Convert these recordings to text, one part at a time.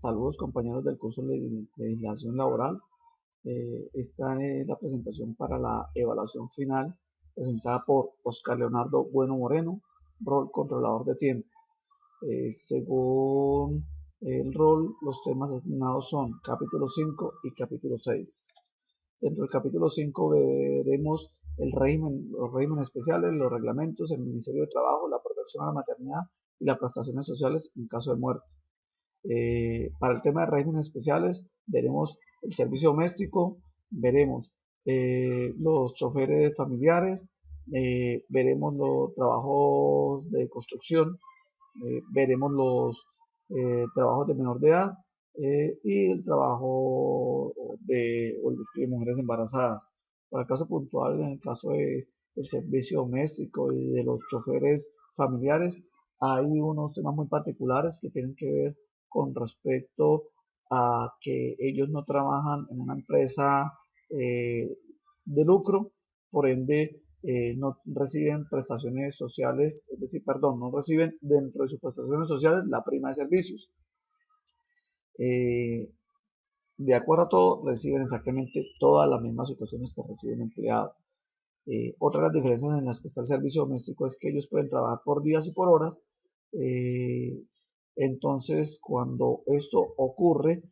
Saludos compañeros del curso de legislación laboral. Esta es la presentación para la evaluación final presentada por Oscar Leonardo Bueno Moreno, rol controlador de tiempo. Según el rol, los temas asignados son capítulo 5 y capítulo 6. Dentro del capítulo 5 veremos los regímenes especiales, los reglamentos, el Ministerio de Trabajo, la protección a la maternidad y las prestaciones sociales en caso de muerte. Para el tema de regímenes especiales, veremos el servicio doméstico, veremos los choferes familiares, veremos los trabajos de construcción, veremos los trabajos de menor de edad y el trabajo o el despido de mujeres embarazadas. Para el caso puntual, en el caso del servicio doméstico y de los choferes familiares, hay unos temas muy particulares que tienen que ver con respecto a que ellos no trabajan en una empresa de lucro, por ende no reciben prestaciones sociales, es decir, perdón, no reciben dentro de sus prestaciones sociales la prima de servicios. Eh, de acuerdo a todo, reciben exactamente todas las mismas situaciones que recibe un empleado. Otra de las diferencias en las que está el servicio doméstico es que ellos pueden trabajar por días y por horas. eh, entonces, cuando esto ocurre,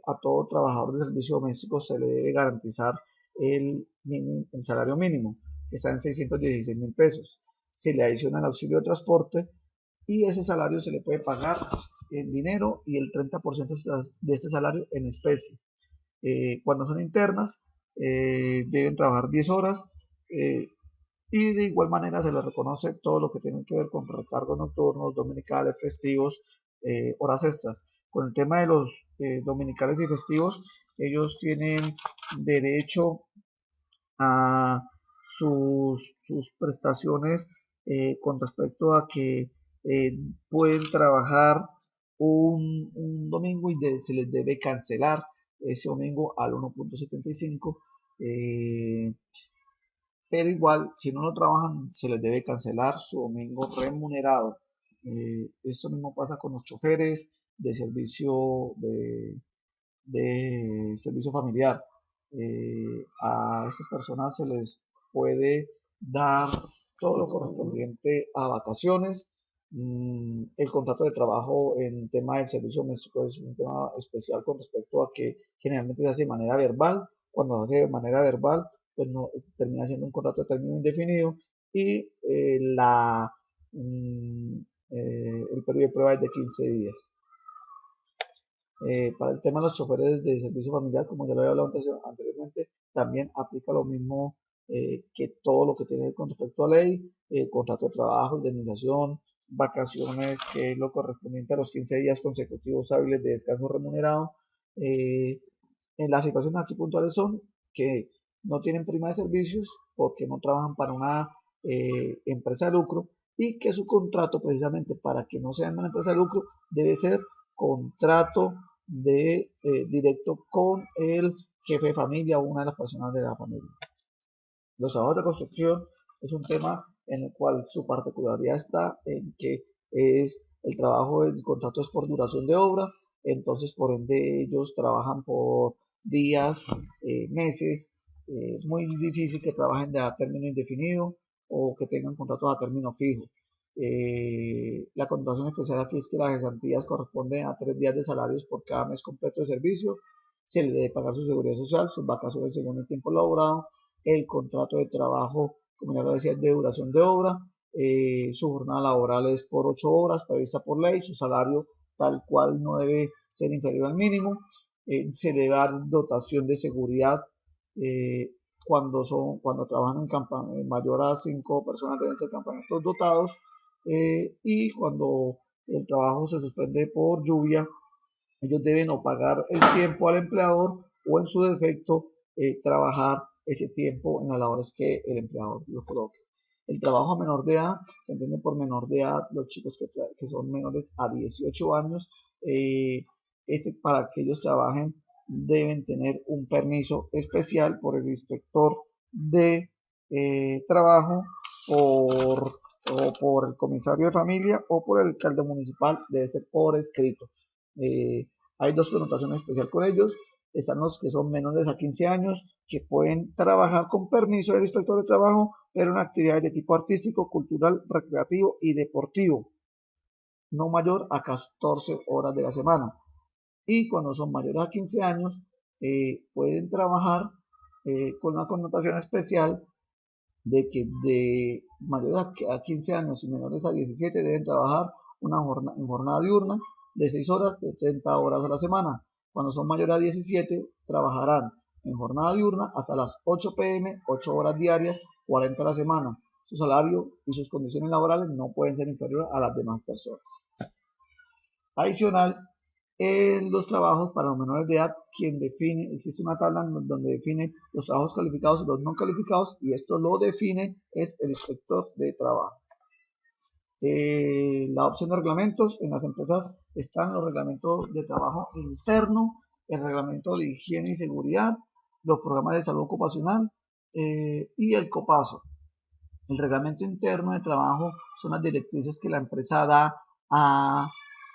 a todo trabajador de servicio doméstico se le debe garantizar el salario mínimo, que está en 616.000 pesos. Se le adiciona el auxilio de transporte y ese salario se le puede pagar en dinero y el 30% de este salario en especie. Cuando son internas, deben trabajar 10 horas eh, y de igual manera se les reconoce todo lo que tiene que ver con recargos nocturnos, dominicales, festivos, horas extras. Con el tema de los dominicales y festivos, ellos tienen derecho a sus prestaciones con respecto a que pueden trabajar un domingo y se les debe cancelar ese domingo al 1.75, pero igual si no lo trabajan se les debe cancelar su domingo remunerado. Esto mismo pasa con los choferes de servicio familiar. A estas personas se les puede dar todo lo correspondiente a vacaciones. El contrato de trabajo en tema del servicio doméstico es un tema especial con respecto a que generalmente se hace de manera verbal. Cuando se hace de manera verbal, pues no termina siendo un contrato de término indefinido y mm, el periodo de prueba es de 15 días. Para el tema de los choferes de servicio familiar, como ya lo había hablado anteriormente, también aplica lo mismo que todo lo que tiene con respecto a ley, contrato de trabajo, indemnización, vacaciones, que es lo correspondiente a los 15 días consecutivos hábiles de descanso remunerado. Eh, en las situaciones aquí puntuales son que no tienen prima de servicios porque no trabajan para una empresa de lucro y que su contrato, precisamente para que no sea una empresa de lucro, debe ser contrato directo con el jefe de familia o una de las personas de la familia. Los trabajos de construcción es un tema en el cual su particularidad está en que es el trabajo del contrato es por duración de obra, entonces por ende ellos trabajan por días, meses, es muy difícil que trabajen de a término indefinido o que tengan contratos a término fijo. La connotación especial aquí es que las cesantías corresponden a 3 días de salarios por cada mes completo de servicio, se le debe pagar su seguridad social, sus vacaciones según el tiempo laborado, el contrato de trabajo, como ya lo decía, es de duración de obra, su jornada laboral es por 8 horas prevista por ley, su salario tal cual no debe ser inferior al mínimo, se le da dotación de seguridad eh, cuando trabajan en mayor a 5 personas deben ser campamentos dotados y cuando el trabajo se suspende por lluvia ellos deben o pagar el tiempo al empleador o en su defecto trabajar ese tiempo en las labores que el empleador lo coloque. El trabajo a menor de edad, se entiende por menor de edad los chicos que son menores a 18 años, para que ellos trabajen deben tener un permiso especial por el inspector de trabajo, o por el comisario de familia o por el alcalde municipal, debe ser por escrito. Hay dos connotaciones especiales con ellos. Están los que son menores a 15 años, que pueden trabajar con permiso del inspector de trabajo, pero en actividades de tipo artístico, cultural, recreativo y deportivo, no mayor a 14 horas de la semana. Y cuando son mayores a 15 años, pueden trabajar con una connotación especial de que de mayores a 15 años y menores a 17 deben trabajar en jornada diurna de 6 horas de 30 horas a la semana. Cuando son mayores a 17 trabajarán en jornada diurna hasta las 8 pm, 8 horas diarias, 40 a la semana. Su salario y sus condiciones laborales no pueden ser inferiores a las demás personas. Adicional, en los trabajos para los menores de edad, existe una tabla donde define los trabajos calificados y los no calificados, y esto lo define es el inspector de trabajo. La opción de reglamentos: en las empresas están los reglamentos de trabajo interno, el reglamento de higiene y seguridad, los programas de salud ocupacional y el COPASO. El reglamento interno de trabajo son las directrices que la empresa da a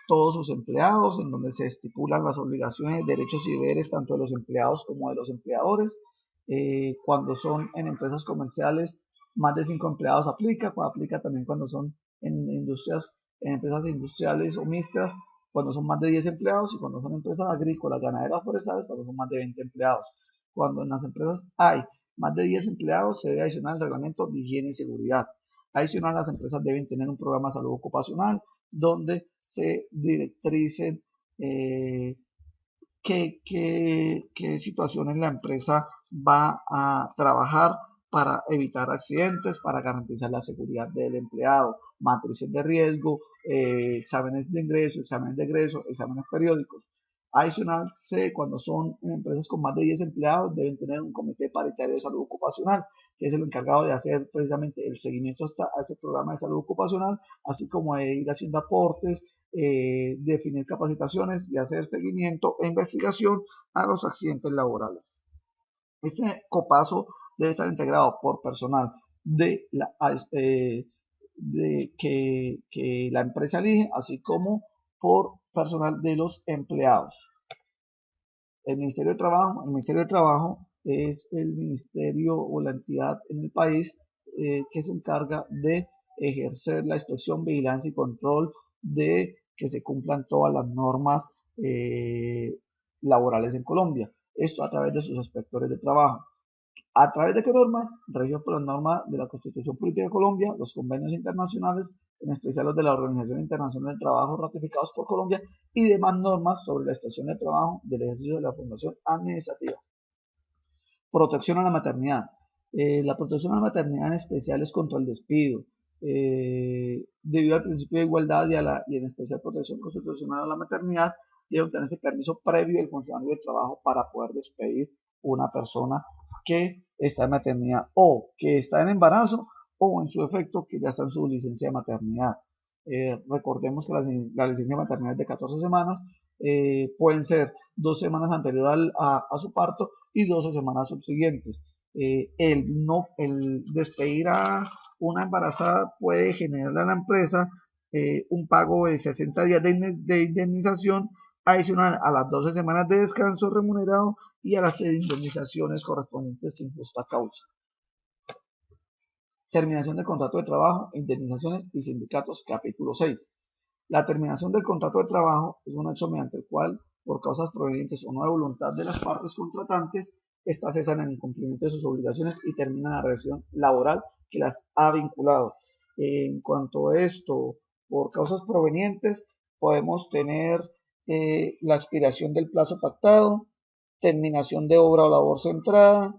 todos sus empleados, en donde se estipulan las obligaciones, derechos y deberes tanto de los empleados como de los empleadores. Cuando son en empresas comerciales, más de 5 empleados aplica también cuando son en empresas industriales o mixtas, cuando son más de 10 empleados, y cuando son empresas agrícolas, ganaderas, forestales, cuando son más de 20 empleados. Cuando en las empresas hay más de 10 empleados, se debe adicionar el reglamento de higiene y seguridad. Adicional, las empresas deben tener un programa de salud ocupacional donde se directricen qué situaciones la empresa va a trabajar para evitar accidentes, para garantizar la seguridad del empleado, matrices de riesgo, exámenes de ingreso, exámenes de egreso, exámenes periódicos. Adicional, cuando son empresas con más de 10 empleados, deben tener un comité paritario de salud ocupacional, que es el encargado de hacer precisamente el seguimiento a ese programa de salud ocupacional, así como de ir haciendo aportes, definir capacitaciones y hacer seguimiento e investigación a los accidentes laborales. Este COPASO debe estar integrado por personal que la empresa elige, así como por personal de los empleados. El Ministerio de Trabajo es el ministerio o la entidad en el país que se encarga de ejercer la inspección, vigilancia y control de que se cumplan todas las normas laborales en Colombia. Esto a través de sus inspectores de trabajo. ¿A través de qué normas? Regido por las normas de la Constitución Política de Colombia, los convenios internacionales, en especial los de la Organización Internacional del Trabajo ratificados por Colombia, y demás normas sobre la inspección de trabajo del ejercicio de la función administrativa. Protección a la maternidad. La protección a la maternidad en especial es contra el despido. Debido al principio de igualdad y en especial protección constitucional a la maternidad, debe obtenerse permiso previo del funcionario de trabajo para poder despedir una persona que está en maternidad o que está en embarazo, o en su efecto que ya está en su licencia de maternidad. Recordemos que la licencia de maternidad es de 14 semanas, pueden ser 2 semanas anteriores a su parto y 12 semanas subsiguientes. El despedir a una embarazada puede generarle a la empresa un pago de 60 días de indemnización adicional a las 12 semanas de descanso remunerado y a las indemnizaciones correspondientes sin justa causa. Terminación del contrato de trabajo, indemnizaciones y sindicatos, capítulo 6. La terminación del contrato de trabajo es un hecho mediante el cual, por causas provenientes o no de voluntad de las partes contratantes, éstas cesan en el cumplimiento de sus obligaciones y terminan la relación laboral que las ha vinculado. En cuanto a esto, por causas provenientes, podemos tener la expiración del plazo pactado, terminación de obra o labor centrada,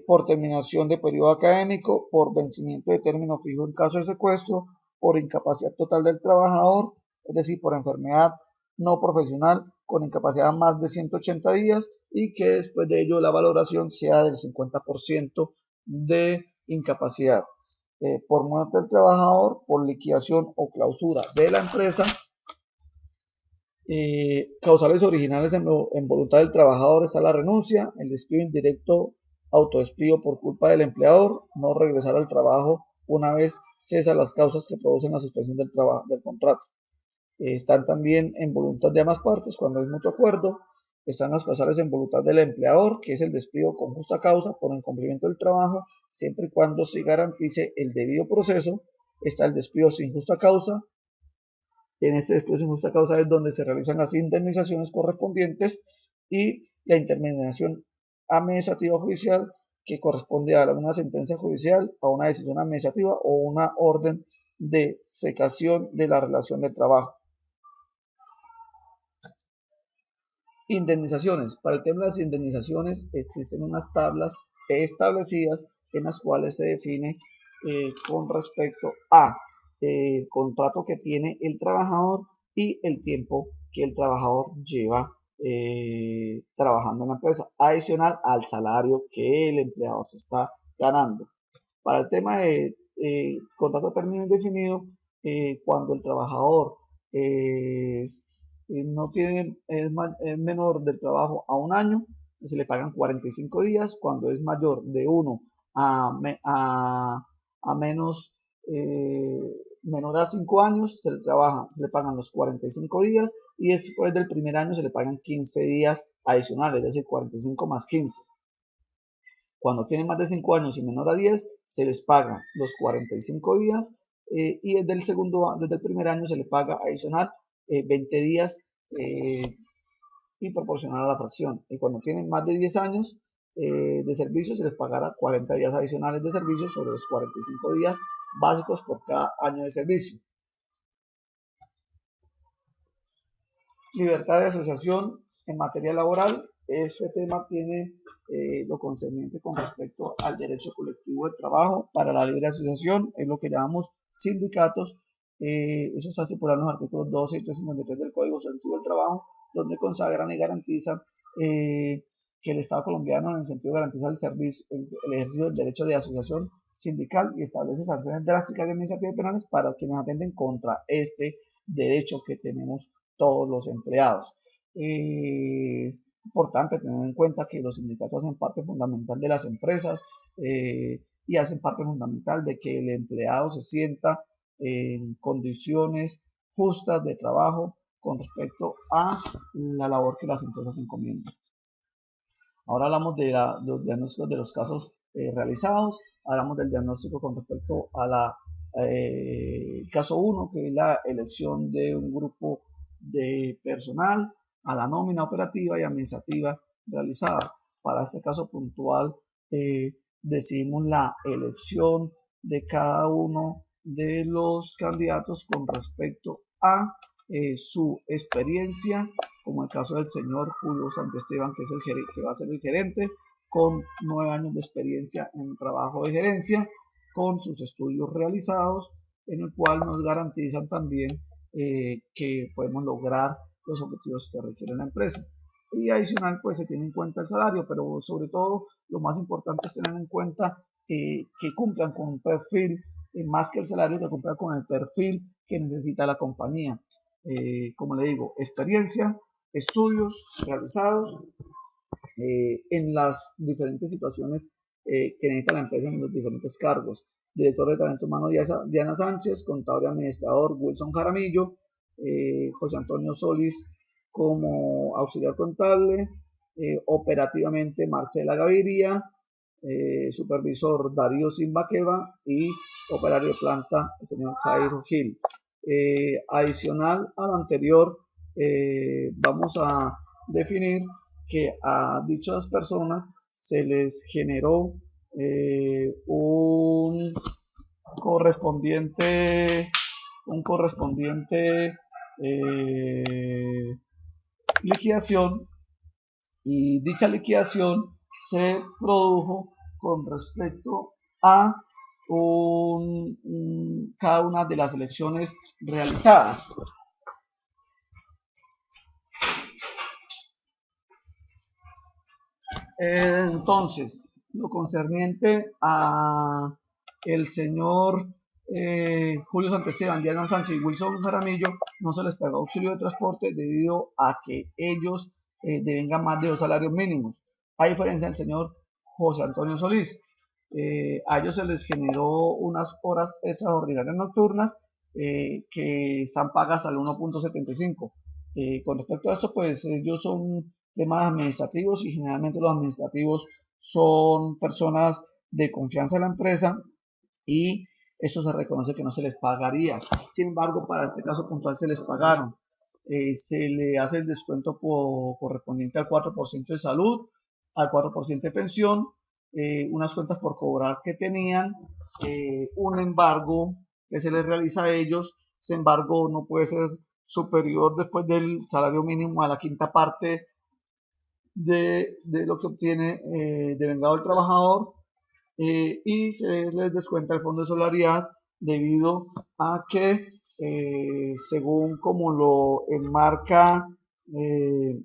por terminación de periodo académico, por vencimiento de término fijo en caso de secuestro, por incapacidad total del trabajador, es decir, por enfermedad no profesional con incapacidad más de 180 días, y que después de ello la valoración sea del 50% de incapacidad. Por muerte del trabajador, por liquidación o clausura de la empresa, causales originales en voluntad del trabajador está la renuncia, el despido indirecto, autodespido por culpa del empleador, no regresar al trabajo una vez cesan las causas que producen la suspensión del contrato. Están también en voluntad de ambas partes cuando hay mutuo acuerdo. Están las causales en voluntad del empleador, que es el despido con justa causa por incumplimiento del trabajo, siempre y cuando se garantice el debido proceso. Está el despido sin justa causa. En este despido sin justa causa es donde se realizan las indemnizaciones correspondientes y la intermediación administrativa judicial, que corresponde a una sentencia judicial, a una decisión administrativa o una orden de cesación de la relación de trabajo. Indemnizaciones. Para el tema de las indemnizaciones existen unas tablas establecidas en las cuales se define con respecto a el contrato que tiene el trabajador y el tiempo que el trabajador lleva trabajando en la empresa, adicional al salario que el empleado se está ganando. Para el tema de contrato a término indefinido, cuando el trabajador no tiene, es menor del trabajo a un año, se le pagan 45 días. Cuando es mayor de 1 a menos, menor a 5 años, se le pagan los 45 días y después del primer año se le pagan 15 días adicionales, es decir, 45 más 15. Cuando tienen más de 5 años y menor a 10, se les paga los 45 días y desde el primer año se le paga adicional 20 días y proporcional a la fracción. Y cuando tienen más de 10 años de servicio, se les pagará 40 días adicionales de servicio sobre los 45 días básicos por cada año de servicio. Libertad de asociación en materia laboral. Este tema tiene lo concerniente con respecto al derecho colectivo de trabajo para la libre asociación, es lo que llamamos sindicatos. Eso está estipulado en los artículos 12 y 353 del Código Colectivo del Trabajo, donde consagran y garantizan que el Estado colombiano, en el sentido de garantizar el ejercicio del derecho de asociación sindical, y establece sanciones drásticas de administrativas y penales para quienes atenten contra este derecho que tenemos todos los empleados. Es importante tener en cuenta que los sindicatos hacen parte fundamental de las empresas y hacen parte fundamental de que el empleado se sienta en condiciones justas de trabajo con respecto a la labor que las empresas encomiendan. Ahora hablamos de los diagnósticos de los casos realizados, hablamos del diagnóstico con respecto a el caso 1, que es la elección de un grupo de personal, a la nómina operativa y administrativa realizada. Para este caso puntual decidimos la elección de cada uno de los candidatos con respecto a su experiencia, como el caso del señor Julio Santesteban, que es que va a ser el gerente, con 9 años de experiencia en trabajo de gerencia, con sus estudios realizados, en el cual nos garantizan también que podemos lograr los objetivos que requiere la empresa. Y adicional, pues se tiene en cuenta el salario, pero sobre todo lo más importante es tener en cuenta que cumplan con un perfil, más que el salario, que cumplan con el perfil que necesita la compañía. Como le digo, experiencia, estudios realizados en las diferentes situaciones que necesita la empresa en los diferentes cargos. Director de Talento Humano Diana Sánchez, contador y administrador Wilson Jaramillo, José Antonio Solís como auxiliar contable, operativamente Marcela Gaviria, supervisor Darío Simbaqueva y operario de planta el señor Jairo Gil. Adicional a lo anterior, vamos a definir que a dichas personas se les generó un correspondiente liquidación, y dicha liquidación se produjo con respecto a cada una de las elecciones realizadas. Entonces, lo concerniente a el señor Julio Santesteban, Diana Sánchez y Wilson Jaramillo, no se les pagó auxilio de transporte debido a que ellos devengan más de 2 salarios mínimos, a diferencia del señor José Antonio Solís. A ellos se les generó unas horas extraordinarias nocturnas que están pagas al 1.75. Con respecto a esto, pues ellos son temas administrativos y generalmente los administrativos son personas de confianza de la empresa y eso se reconoce que no se les pagaría. Sin embargo, para este caso puntual se les pagaron. Se le hace el descuento correspondiente al 4% de salud, al 4% de pensión, unas cuentas por cobrar que tenían, un embargo que se les realiza a ellos. Ese embargo no puede ser superior después del salario mínimo a la quinta parte de lo que obtiene de vengado el trabajador, y se les descuenta el fondo de solidaridad debido a que, según como lo enmarca, eh,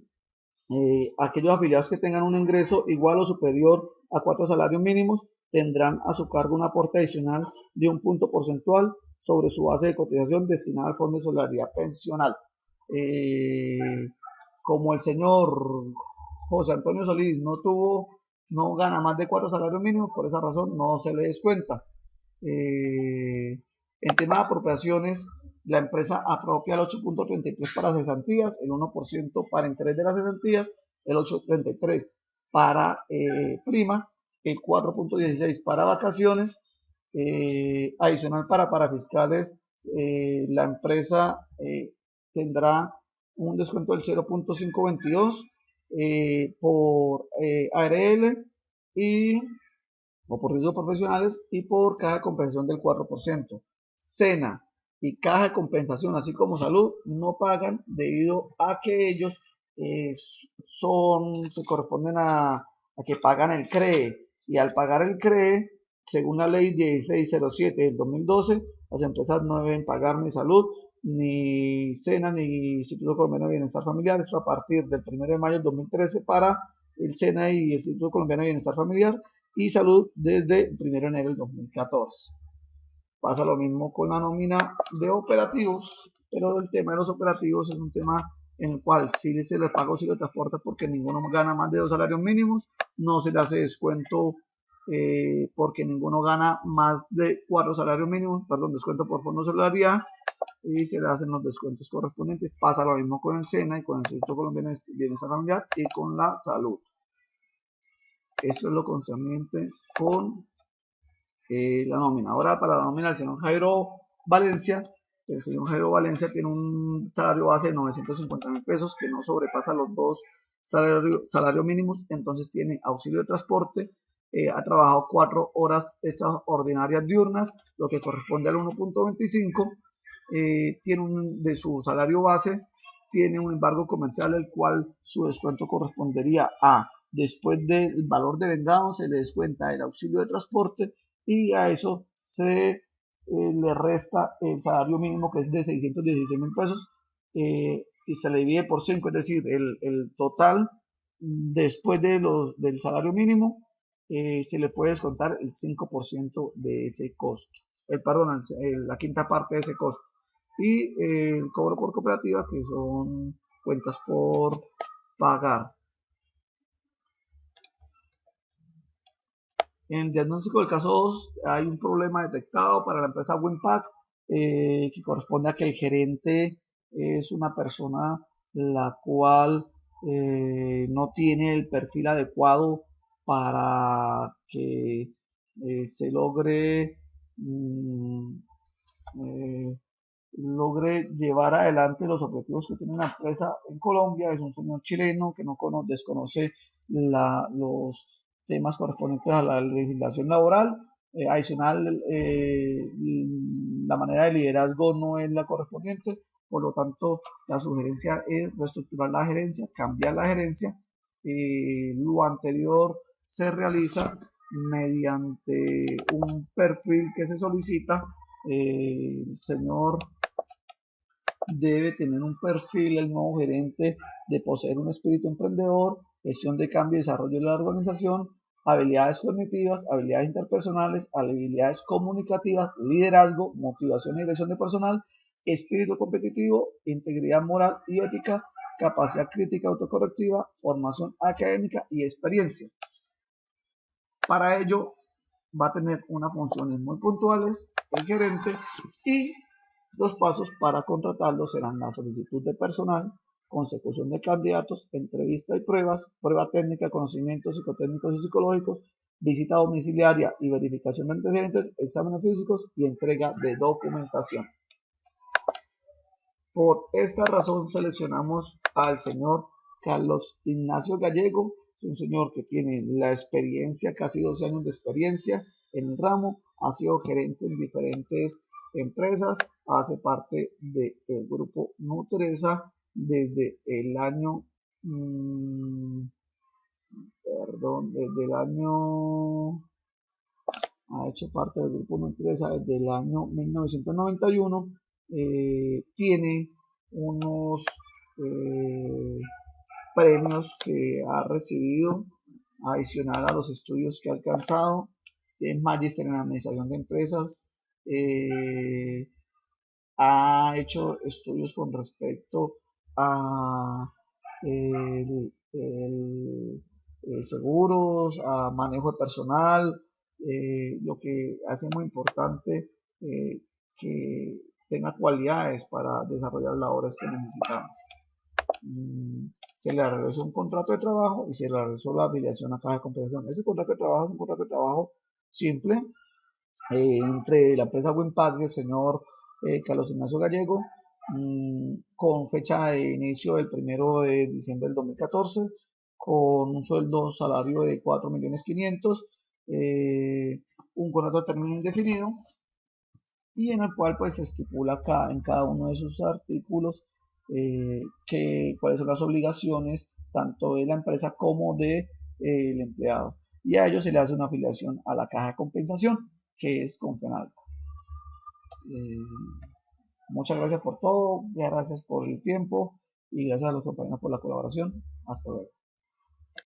aquellos afiliados que tengan un ingreso igual o superior a 4 salarios mínimos tendrán a su cargo un aporte adicional de un punto porcentual sobre su base de cotización destinada al fondo de solidaridad pensional. Eh, Como el señor José Antonio Solís no gana más de 4 salarios mínimos, por esa razón no se le descuenta. En tema de apropiaciones, la empresa apropia el 8.33 para cesantías, el 1% para interés de las cesantías, el 8.33 para prima, el 4.16 para vacaciones, adicional para parafiscales. La empresa tendrá un descuento del 0.522 por ARL y o por riesgos profesionales y por caja de compensación del 4%. SENA y caja de compensación, así como salud, no pagan debido a que ellos se corresponden a que pagan el CREE, y al pagar el CREE, según la ley 1607 del 2012, las empresas no deben pagar ni salud, ni SENA, ni Instituto Colombiano de Bienestar Familiar. Esto a partir del 1 de mayo del 2013 para el SENA y el Instituto Colombiano de Bienestar Familiar, y salud desde el 1 de enero del 2014. Pasa lo mismo con la nómina de operativos, pero el tema de los operativos es un tema en el cual si se les paga auxilio de transporte porque ninguno gana más de 2 salarios mínimos, no se le hace descuento porque ninguno gana más de 4 salarios mínimos, perdón, descuento por fondo de solidaridad, y se le hacen los descuentos correspondientes. Pasa lo mismo con el SENA y con el Instituto Colombiano de Bienestar Familiar y con la salud. Esto es lo concerniente con la nómina. Ahora, para la nómina del señor Jairo Valencia, el señor Jairo Valencia tiene un salario base de 950.000 pesos que no sobrepasa los 2 salarios mínimos, entonces tiene auxilio de transporte, ha trabajado 4 horas extraordinarias diurnas, lo que corresponde al 1.25, tiene de su salario base, tiene un embargo comercial, el cual su descuento correspondería a, después del valor de vengado, se le descuenta el auxilio de transporte y a eso se le resta el salario mínimo, que es de 616.000 pesos, y se le divide por 5, es decir, el total después del salario mínimo, se le puede descontar el 5% de ese costo, perdón, la quinta parte de ese costo, y el cobro por cooperativa, que son cuentas por pagar. En el diagnóstico del caso 2 hay un problema detectado para la empresa Winpack, que corresponde a que el gerente es una persona la cual no tiene el perfil adecuado para que se eh, logre llevar adelante los objetivos que tiene la empresa en Colombia. Es un señor chileno que no desconoce los temas correspondientes a la legislación laboral. Adicional, la manera de liderazgo no es la correspondiente, por lo tanto la sugerencia es reestructurar la gerencia, cambiar la gerencia. Lo anterior se realiza mediante un perfil que se solicita. El señor debe tener un perfil, el nuevo gerente, de poseer un espíritu emprendedor, gestión de cambio y desarrollo de la organización, habilidades cognitivas, habilidades interpersonales, habilidades comunicativas, liderazgo, motivación y dirección de personal, espíritu competitivo, integridad moral y ética, capacidad crítica autocorrectiva, formación académica y experiencia. Para ello va a tener unas funciones muy puntuales el gerente, y Los pasos para contratarlo serán la solicitud de personal, consecución de candidatos, entrevista y pruebas, prueba técnica, conocimientos psicotécnicos y psicológicos, visita domiciliaria y verificación de antecedentes, exámenes físicos y entrega de documentación. Por esta razón seleccionamos al señor Carlos Ignacio Gallego. Es un señor que tiene la experiencia, casi 12 años de experiencia en el ramo, ha sido gerente en diferentes empresas, hace parte del grupo Nutresa desde el año, desde el año, ha hecho parte del grupo Nutresa desde el año 1991, tiene unos premios que ha recibido adicional a los estudios que ha alcanzado. Es magíster en administración de empresas, ha hecho estudios con respecto a seguros, a manejo de personal, lo que hace muy importante que tenga cualidades para desarrollar labores que necesitamos. Se le realizó un contrato de trabajo y se le realizó la afiliación a caja de compensación. Ese contrato de trabajo es un contrato de trabajo simple entre la empresa Winpack y el señor Carlos Ignacio Gallego, con fecha de inicio del 1 de diciembre del 2014, con un sueldo salario de 4.500.000, un contrato de término indefinido, y en el cual pues se estipula en cada uno de sus artículos cuáles son las obligaciones tanto de la empresa como de el empleado, y a ellos se le hace una afiliación a la caja de compensación, que es Confenalco. Muchas gracias por todo, gracias por el tiempo y gracias a los compañeros por la colaboración. Hasta luego.